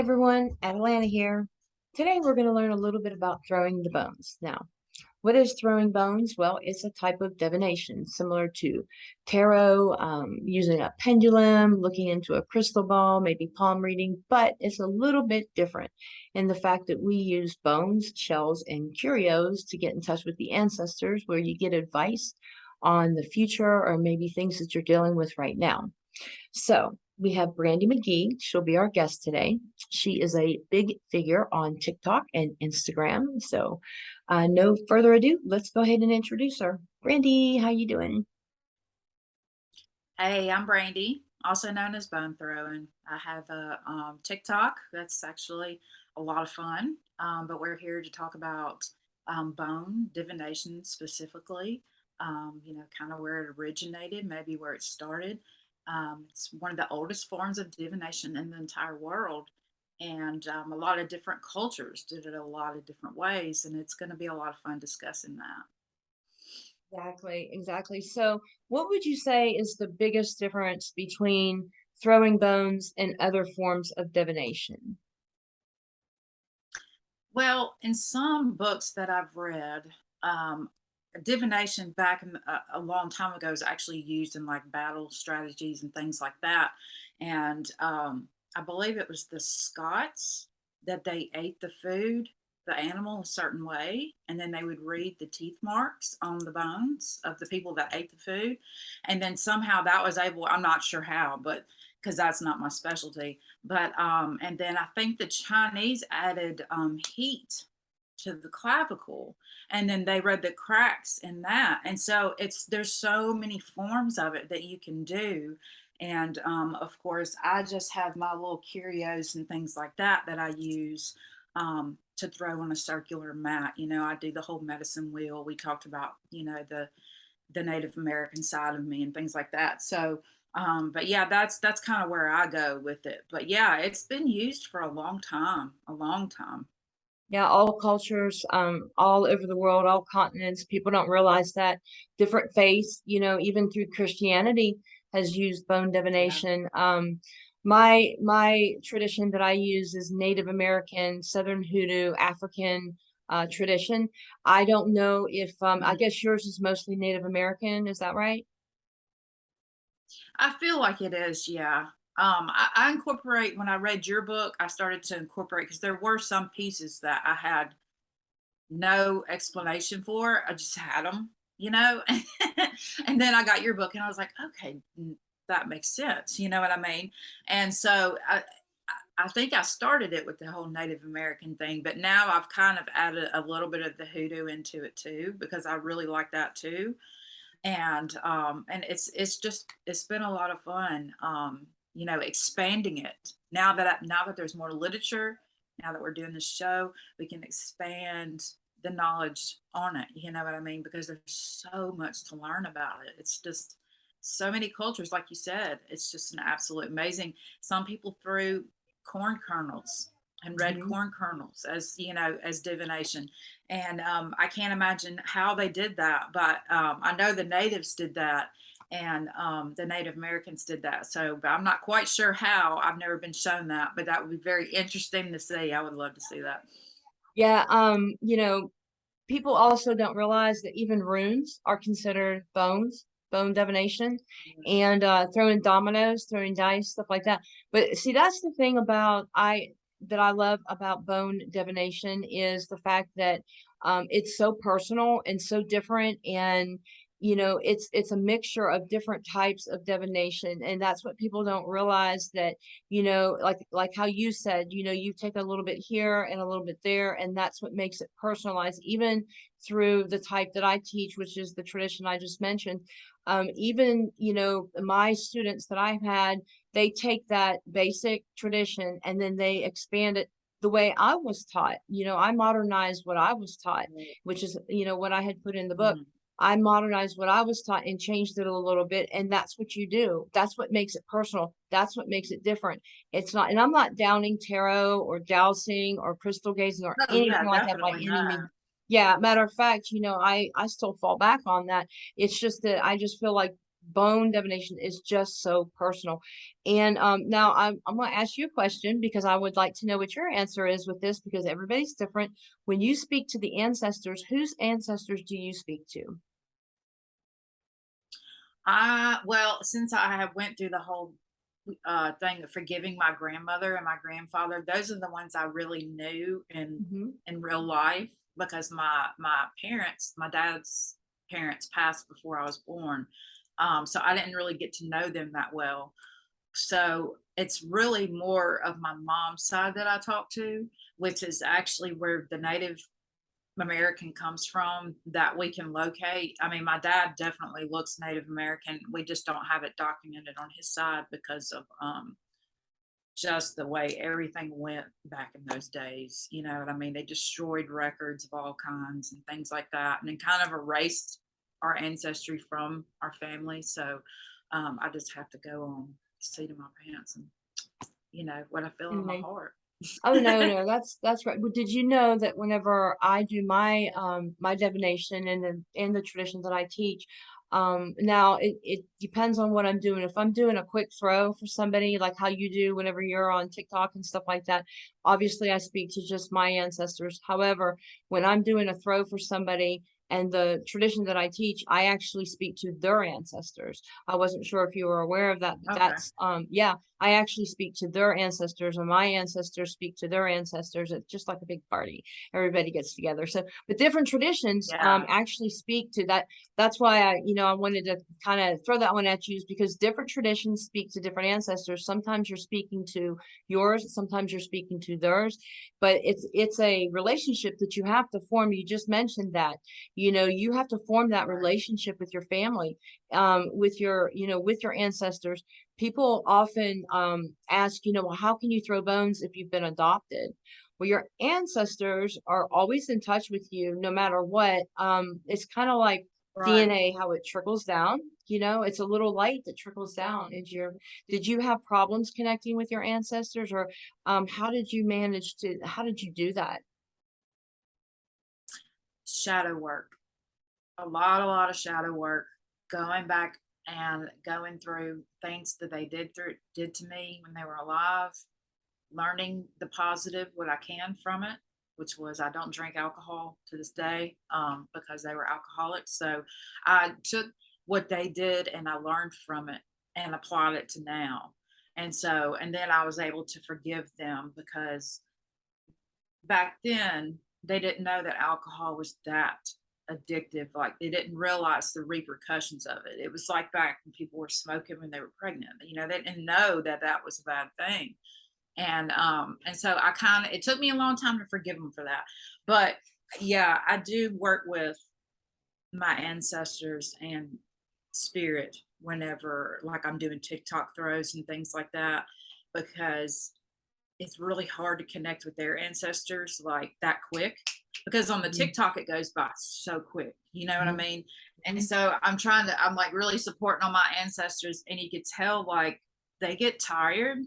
Everyone, Atalanta here. Today we're going to learn a little bit about throwing the bones. Now, what is throwing bones? Well, it's a type of divination similar to tarot, using a pendulum, looking into a crystal ball, maybe palm reading, but it's a little bit different in the fact that we use bones, shells, and curios to get in touch with the ancestors, where you get advice on the future or maybe things that you're dealing with right now. So we have Brandy McGee. She'll be our guest today. She is a big figure on TikTok and Instagram. So no further ado, let's go ahead and introduce her. Brandy, how you doing? Hey, I'm Brandy, also known as Bone Throwin. I have a TikTok that's actually a lot of fun, but we're here to talk about bone divination specifically. Kind of where it originated, maybe where it started. It's one of the oldest forms of divination in the entire world, and a lot of different cultures did it a lot of different ways, and it's going to be a lot of fun discussing that. Exactly, exactly. So what would you say is the biggest difference between throwing bones and other forms of divination? Well, in some books that I've read, um, divination back in a long time ago is actually used in like battle strategies and things like that. And I believe it was the Scots that they ate the food, the animal, a certain way, and then they would read the teeth marks on the bones of the people that ate the food. And then somehow that was able, I'm not sure how, but because that's not my specialty, but and then I think the Chinese added heat to the clavicle, and then they read the cracks in that. And so there's so many forms of it that you can do. And of course, I just have my little curios and things like that that I use to throw on a circular mat. I do the whole medicine wheel. We talked about, the Native American side of me and things like that. So, but yeah, that's kind of where I go with it. But yeah, it's been used for a long time, a long time. Yeah, all cultures, all over the world, all continents. People don't realize that different faiths, even through Christianity, has used bone Yeah. divination. My tradition that I use is Native American, Southern Hoodoo, African tradition. I don't know if I Mhm. guess yours is mostly Native American. Is that right? I feel like it is, yeah. I incorporate when I read your book, I started to incorporate because there were some pieces that I had no explanation for. I just had them, you know? And then I got your book and I was like, okay, that makes sense. You know what I mean? And so I think I started it with the whole Native American thing, but now I've kind of added a little bit of the hoodoo into it too, because I really like that too. And it's been a lot of fun, expanding it now that there's more literature, now that we're doing this show, we can expand the knowledge on it, you know what I mean, because there's so much to learn about it. It's just so many cultures, like you said. It's just an absolute amazing. Some people threw corn kernels and red Mhm. corn kernels as divination. And I can't imagine how they did that, but I know the natives did that, and the Native Americans did that. So, but I'm not quite sure how. I've never been shown that, but that would be very interesting to see. I would love to see that. Yeah, people also don't realize that even runes are considered bones, bone divination, and throwing dominoes, throwing dice, stuff like that. But see, that's the thing about I that I love about bone divination is the fact that it's so personal and so different, and it's a mixture of different types of divination, and that's what people don't realize that like how you said, you take a little bit here and a little bit there, and that's what makes it personalized, even through the type that I teach, which is the tradition I just mentioned. Even, my students that I've had, they take that basic tradition and then they expand it the way I was taught. I modernized what I was taught, Right. which is, what I had put in the book. Mhm. I modernized what I was taught and changed it a little bit. And that's what you do. That's what makes it personal. That's what makes it different. It's not, and I'm not downing tarot or dowsing or crystal gazing or Oh anything yeah, like that by definitely any not. means. Yeah, matter of fact, I still fall back on that. It's just that I just feel like bone divination is just so personal. And now I'm going to ask you a question because I would like to know what your answer is with this, because everybody's different. When you speak to the ancestors, whose ancestors do you speak to? Well, since I have went through the whole thing of forgiving my grandmother and my grandfather, those are the ones I really knew Hmm. in real life, because my parents, my dad's parents passed before I was born. So I didn't really get to know them that well. So it's really more of my mom's side that I talk to, which is actually where the Native American comes from that we can locate. I mean, my dad definitely looks Native American. We just don't have it documented on his side because of just the way everything went back in those days. You know what I mean? They destroyed records of all kinds and things like that, and then kind of erased our ancestry from our family. So I just have to go on the seat of my pants and what I feel in my heart. Oh, no, that's right. But did you know that whenever I do my my divination and the traditions that I teach, now it depends on what I'm doing. If I'm doing a quick throw for somebody, like how you do whenever you're on TikTok and stuff like that, obviously I speak to just my ancestors. However, when I'm doing a throw for somebody and the tradition that I teach, I actually speak to their ancestors. I wasn't sure if you were aware of that. Okay. That's yeah, I actually speak to their ancestors, and my ancestors speak to their ancestors. It's just like a big party. Everybody gets together. So, but different traditions Yeah. actually speak to that. That's why I wanted to kind of throw that one at you, is because different traditions speak to different ancestors. Sometimes you're speaking to yours, sometimes you're speaking to theirs, but it's a relationship that you have to form. You just mentioned that, you have to form that Right. relationship with your family, with your, with your ancestors. People often ask, well, how can you throw bones if you've been adopted? Well, your ancestors are always in touch with you no matter what. It's kind of like Right. DNA, how it trickles down. It's a little light that trickles down. Did you have problems connecting with your ancestors, or how did you do that? Shadow work. A lot of shadow work, going back and going through things that they did to me when they were alive, learning the positive, what I can from it, which was I don't drink alcohol to this day, because they were alcoholics. So I took what they did and I learned from it and applied it to now. And then I was able to forgive them, because back then they didn't know that alcohol was that addictive. Like, they didn't realize the repercussions of it. It was like back when people were smoking when they were pregnant. They didn't know that that was a bad thing. And so I kind of, it took me a long time to forgive them for that. But yeah, I do work with my ancestors and spirit whenever, like, I'm doing TikTok throws and things like that, because it's really hard to connect with their ancestors like that quick, because on the Mhm. TikTok it goes by so quick. You know what I Mhm. mean? And so I'm like really supporting on my ancestors, and you could tell like they get tired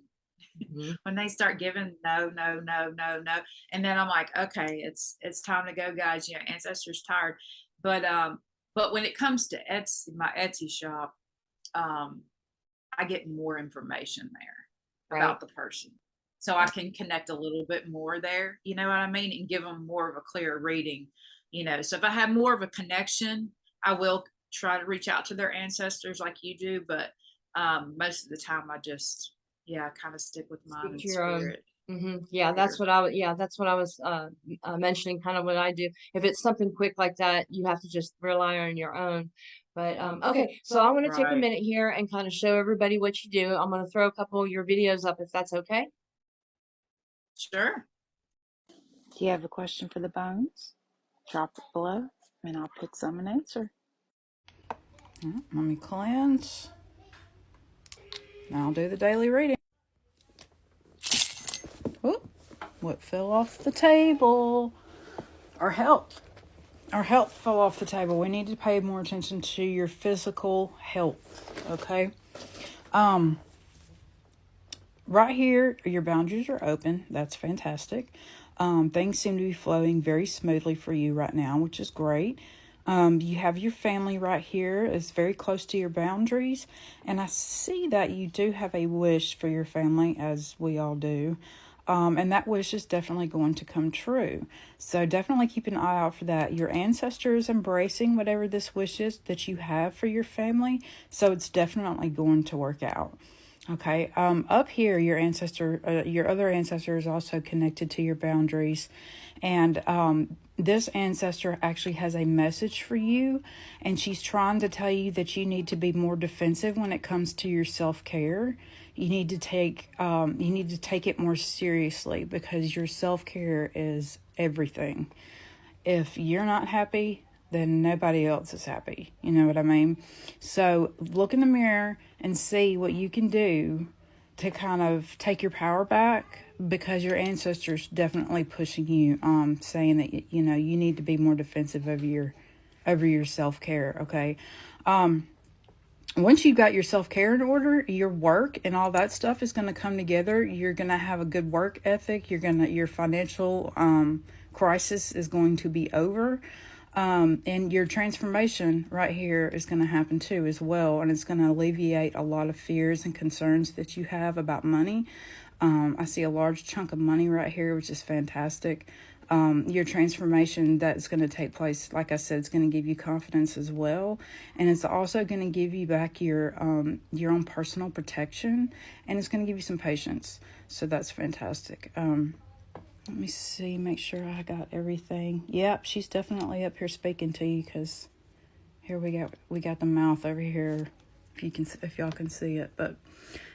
Mhm. when they start giving no, no, no, no, no. And then I'm like, okay, it's time to go, guys. Ancestors tired. But when it comes to Etsy, my Etsy shop, um, I get more information there Right. about the person. So I can connect a little bit more there, you know what I mean? And give them more of a clear reading, So if I have more of a connection, I will try to reach out to their ancestors like you do. But most of the time, I just, yeah, kind of stick with mine Speak and to your own. spirit Yeah, here. that's what I was mentioning, kind of what I do. If it's something quick like that, you have to just rely on your own. But okay, so I want to take a Right. minute here and kind of show everybody what you do. I'm going to throw a couple of your videos up if that's okay. Sure. Do you have a question for the bones? Drop it below and I'll put some and answer. Let me cleanse. Now I'll do the daily reading. Oop, what fell off the table? Our health. Our health fell off the table. We need to pay more attention to your physical health, okay? Right here, your boundaries are open. That's fantastic. Things seem to be flowing very smoothly for you right now, which is great. You have your family right here. It's very close to your boundaries. And I see that you do have a wish for your family, as we all do. And that wish is definitely going to come true. So definitely keep an eye out for that. Your ancestor is embracing whatever this wish is that you have for your family. So it's definitely going to work out. Okay. Up here, your other ancestor is also connected to your boundaries. And this ancestor actually has a message for you, and she's trying to tell you that you need to be more defensive when it comes to your self-care. You need to take it more seriously, because your self-care is everything. If you're not happy, then nobody else is happy. You know what I mean? So look in the mirror and see what you can do to kind of take your power back, because your ancestors definitely pushing you, saying that you need to be more defensive over your self-care. Okay. Once you've got your self-care in order, your work and all that stuff is going to come together. You're going to have a good work ethic. Your financial crisis is going to be over. And your transformation right here is going to happen too as well. And it's going to alleviate a lot of fears and concerns that you have about money. I see a large chunk of money right here, which is fantastic. Your transformation that's going to take place, like I said, it's going to give you confidence as well. And it's also going to give you back your own personal protection. And it's going to give you some patience. So that's fantastic. Let me see, make sure I got everything. Yep, she's definitely up here speaking to you, because here we got the mouth over here, if y'all can see it. But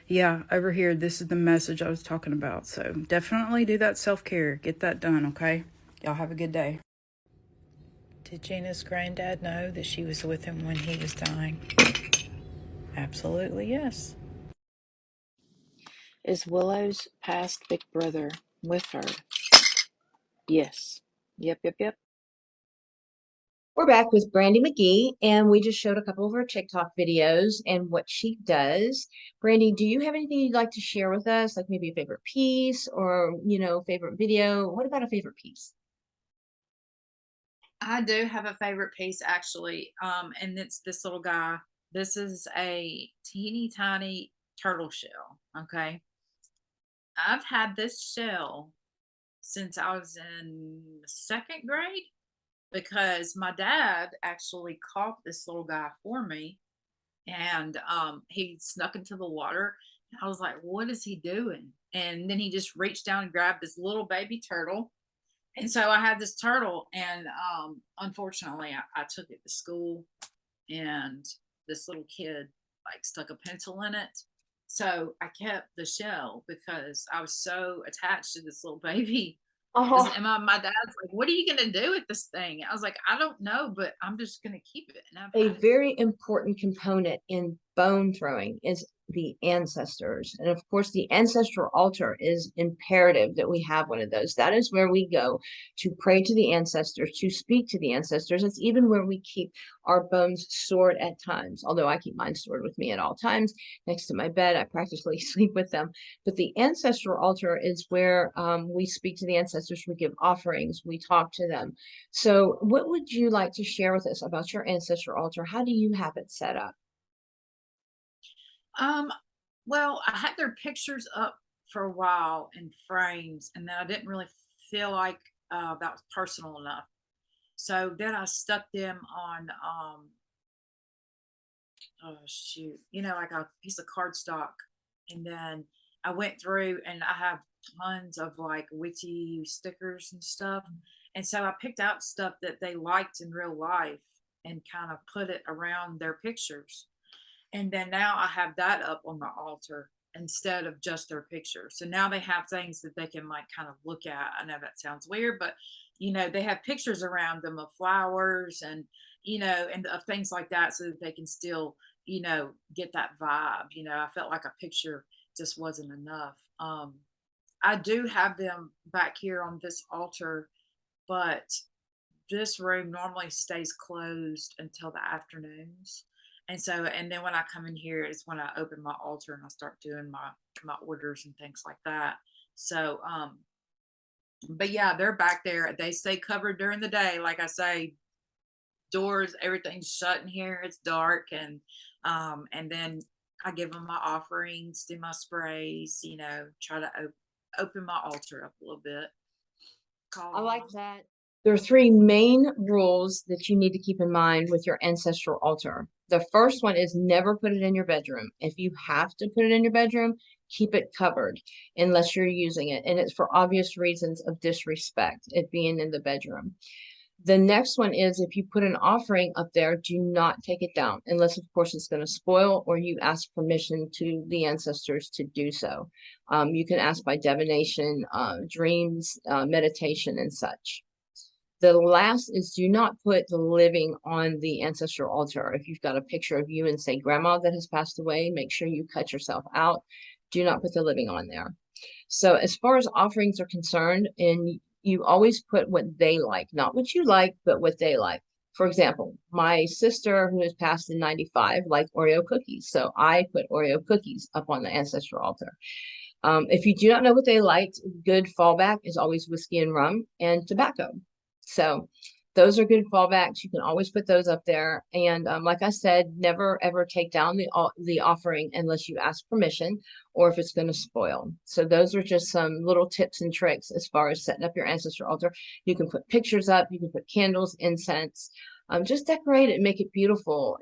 yeah, over here, this is the message I was talking about. So definitely do that self-care. Get that done, okay? Y'all have a good day. Did Gina's granddad know that she was with him when he was dying? Absolutely, yes. Is Willow's past big brother with her? Yes. Yep. We're back with Brandy McGee, and we just showed a couple of her TikTok videos and what she does. Brandy, do you have anything you'd like to share with us? Like maybe a favorite piece or, favorite video? What about a favorite piece? I do have a favorite piece actually, and it's this little guy. This is a teeny tiny turtle shell. Okay, I've had this shell since I was in the second grade, because my dad actually caught this little guy for me, and he snuck into the water. And I was like, "What is he doing?" And then he just reached down and grabbed this little baby turtle. And so I had this turtle, and unfortunately, I took it to school, and this little kid like stuck a pencil in it. So I kept the shell because I was so attached to this little baby. Oh, And my dad's like, "What are you gonna do with this thing?" I was like, "I don't know, but I'm just gonna keep it." And I've a had it. very important component in bone throwing is the ancestors. And of course, the ancestral altar is imperative that we have one of those. That is where we go to pray to the ancestors, to speak to the ancestors. It's even where we keep our bones stored at times, although I keep mine stored with me at all times next to my bed. I practically sleep with them. But the ancestral altar is where we speak to the ancestors, we give offerings, we talk to them. So, what would you like to share with us about your ancestral altar? How do you have it set up? Um, well, I had their pictures up for a while in frames, and then I didn't really feel like that was personal enough. So then I stuck them on oh shoot, like a piece of cardstock. And then I went through and I have tons of like witchy stickers and stuff. And so I picked out stuff that they liked in real life and kind of put it around their pictures. And then now I have that up on the altar instead of just their picture. So now they have things that they can like kind of look at. I know that sounds weird, but they have pictures around them of flowers and and of things like that, so that they can still get that vibe. I felt like a picture just wasn't enough. I do have them back here on this altar, but this room normally stays closed until the afternoons. And then when I come in here is when I open my altar and I start doing my orders and things like that. So but yeah, they're back there. They stay covered during the day. Like I say, doors, everything's shut in here. It's dark, and then I give them my offerings, do my sprays, try to open my altar up a little bit. I like that. There are three main rules that you need to keep in mind with your ancestral altar. The first one is never put it in your bedroom. If you have to put it in your bedroom, keep it covered unless you're using it. And it's for obvious reasons of disrespect, it being in the bedroom. The next one is if you put an offering up there, do not take it down unless, of course, it's going to spoil or you ask permission to the ancestors to do so. You can ask by divination, dreams, meditation, and such. The last is do not put the living on the ancestral altar. If you've got a picture of you and say grandma that has passed away, make sure you cut yourself out. Do not put the living on there. So as far as offerings are concerned, and you always put what they like, not what you like, but what they like. For example, my sister who has passed in 95 liked Oreo cookies. So I put Oreo cookies up on the ancestral altar. If you do not know what they liked, good fallback is always whiskey and rum and tobacco. So those are good fallbacks. You can always put those up there. And like I said, never ever take down the offering unless you ask permission or if it's going to spoil. So those are just some little tips and tricks as far as setting up your ancestral altar. You can put pictures up, you can put candles, incense, just decorate it and make it beautiful.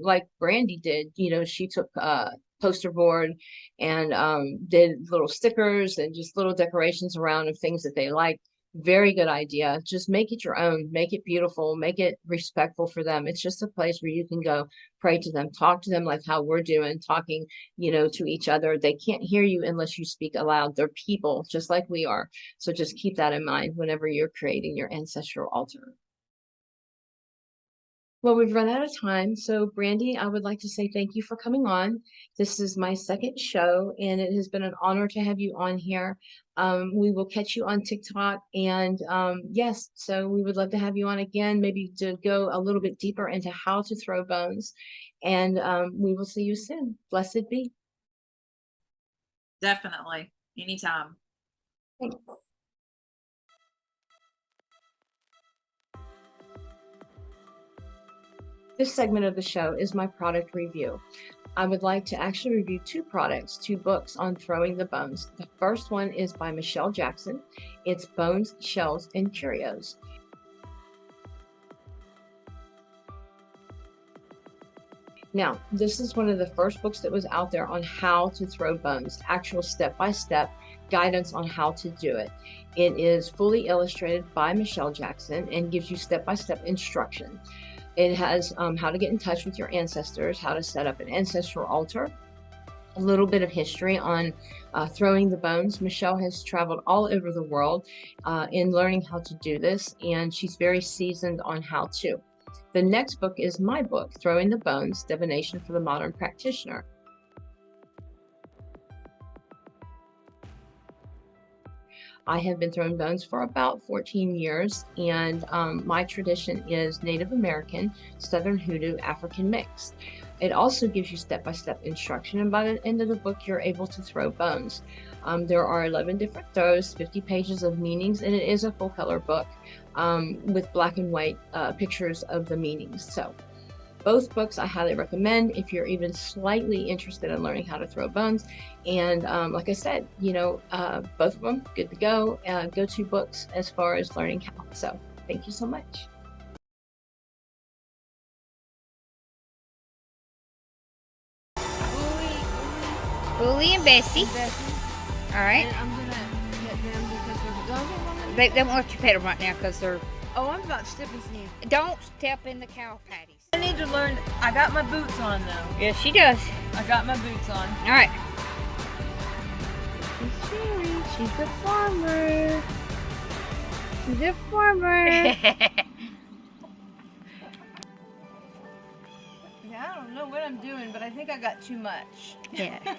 Like Brandy did, she took poster board and did little stickers and just little decorations around of things that they liked. Very good idea. Just make it your own, make it beautiful, make it respectful for them. It's just a place where you can go pray to them, talk to them like how we're doing, talking, to each other. They can't hear you unless you speak aloud. They're people just like we are. So just keep that in mind whenever you're creating your ancestral altar. Well, we've run out of time. So Brandy, I would like to say thank you for coming on. This is my second show and it has been an honor to have you on here. We will catch you on TikTok and yes, so we would love to have you on again, maybe to go a little bit deeper into how to throw bones and we will see you soon. Blessed be. Definitely. Anytime. Thanks. This segment of the show is my product review. I would like to actually review two books on throwing the bones. The first one is by Michelle Jackson. It's Bones, Shells, and Curios. Now, this is one of the first books that was out there on how to throw bones, actual step-by-step guidance on how to do it. It is fully illustrated by Michelle Jackson and gives you step-by-step instruction. It has how to get in touch with your ancestors, how to set up an ancestral altar, a little bit of history on throwing the bones. Michelle has traveled all over the world in learning how to do this, and she's very seasoned on how to. The next book is my book, Throwing the Bones, Divination for the Modern Practitioner. I have been throwing bones for about 14 years, and my tradition is Native American, Southern Hoodoo, African mix. It also gives you step-by-step instruction, and by the end of the book, you're able to throw bones. There are 11 different throws, 50 pages of meanings, and it is a full-color book with black and white pictures of the meanings. So both books I highly recommend if you're even slightly interested in learning how to throw bones. And like I said, both of them good to go. Go-to books as far as learning how. So thank you so much. Uli and Bessie. All right. And I'm gonna pet them because they're going. They won't let you pet them right now because they're. Oh, I'm about to step in sand. Don't step in the cow patties. I need to learn. I got my boots on though. Yes, she does. I got my boots on. All right. She's Sherry. She's a farmer. She's a farmer. Yeah, I don't know what I'm doing, but I think I got too much. Yeah. There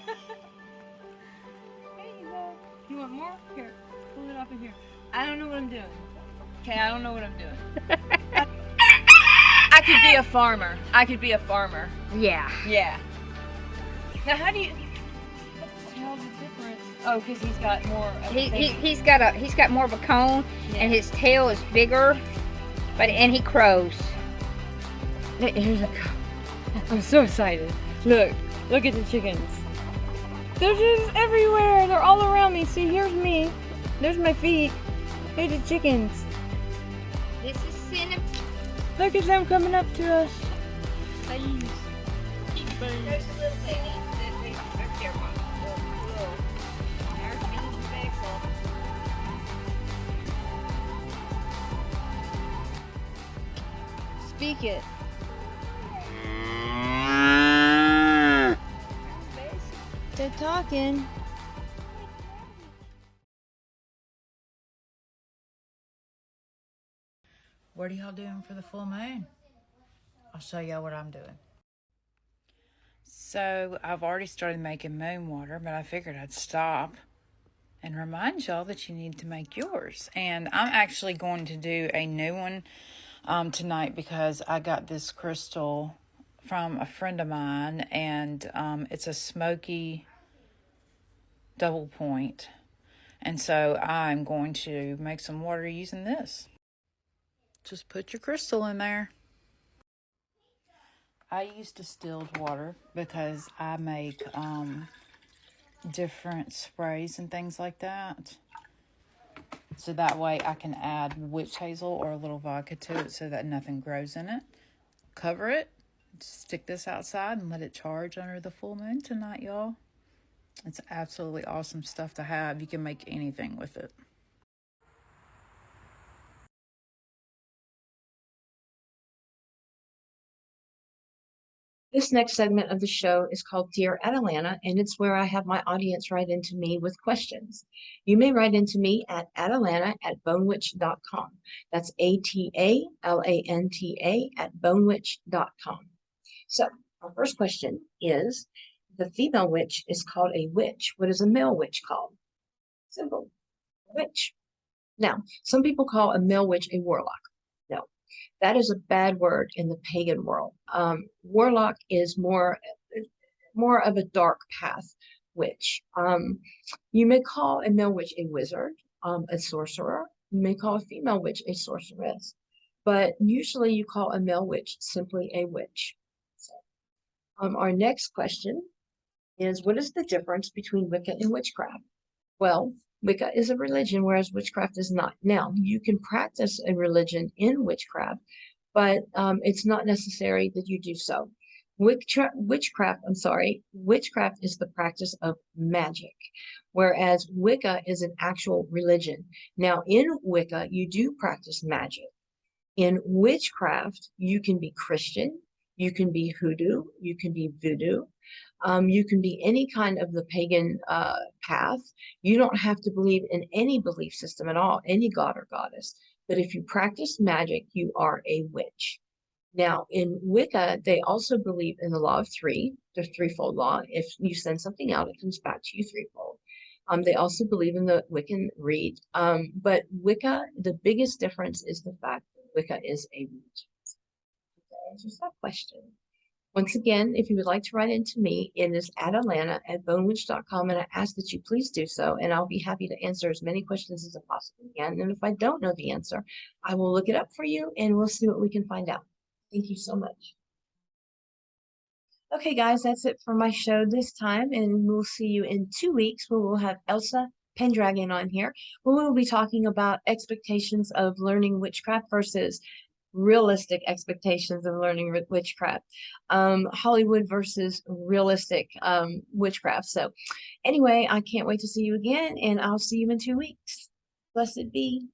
you go. You want more? Here, pull it off of here. I don't know what I'm doing. Okay, I don't know what I'm doing. I could be a farmer. I could be a farmer. Yeah. Yeah. Now, how do you tell the difference? Oh, because he's got more. Of a thing. He's got more of a cone, Yeah. and his tail is bigger, and he crows. Here's a cow. I'm so excited. Look at the chickens. They're just everywhere. They're all around me. See, here's me. There's my feet. Here's the chickens. This is Cinnamon. Look at them coming up to us. There's a little thing. Right there, Mom. Little. There's Beans and Vexel. Speak it. They're talking. What are y'all doing for the full moon? I'll show y'all what I'm doing. So I've already started making moon water, but I figured I'd stop and remind y'all that you need to make yours. And I'm actually going to do a new one tonight because I got this crystal from a friend of mine, and it's a smoky double point. And so I'm going to make some water using this. Just put your crystal in there. I use distilled water because I make different sprays and things like that. So that way I can add witch hazel or a little vodka to it so that nothing grows in it. Cover it, stick this outside and let it charge under the full moon tonight, y'all. It's absolutely awesome stuff to have. You can make anything with it. This next segment of the show is called Dear Atalanta, and it's where I have my audience write into me with questions. You may write into me at atalanta@bonewitch.com. That's ATALANTA@bonewitch.com. So, our first question is, the female witch is called a witch. What is a male witch called? Simple, a witch. Now, some people call a male witch a warlock. No, that is a bad word in the pagan world. Warlock is more of a dark path witch. You may call a male witch a wizard, a sorcerer. You may call a female witch a sorceress, but usually you call a male witch simply a witch. So, our next question is, what is the difference between Wicca and witchcraft? Well, Wicca is a religion, whereas witchcraft is not. Now, you can practice a religion in witchcraft, but it's not necessary that you do so. Witchcraft is the practice of magic, whereas Wicca is an actual religion. Now, in Wicca, you do practice magic. In witchcraft, you can be Christian, you can be hoodoo, you can be voodoo, you can be any kind of the pagan path. You don't have to believe in any belief system at all, any god or goddess. But if you practice magic, you are a witch. Now, in Wicca, they also believe in the law of three, the threefold law. If you send something out, it comes back to you threefold. They also believe in the Wiccan Rede. But Wicca, the biggest difference is the fact that Wicca is a witch. That answers that question. Once again, if you would like to write into me, it is atalanta@bonewitch.com, and I ask that you please do so, and I'll be happy to answer as many questions as I possibly can. And if I don't know the answer, I will look it up for you, and we'll see what we can find out. Thank you so much. Okay, guys, that's it for my show this time, and we'll see you in 2 weeks where we'll have Elsa Pendragon on here, where we will be talking about expectations of learning witchcraft versus realistic expectations of learning witchcraft, Hollywood versus realistic witchcraft. So anyway, I can't wait to see you again, and I'll see you in 2 weeks. Blessed be.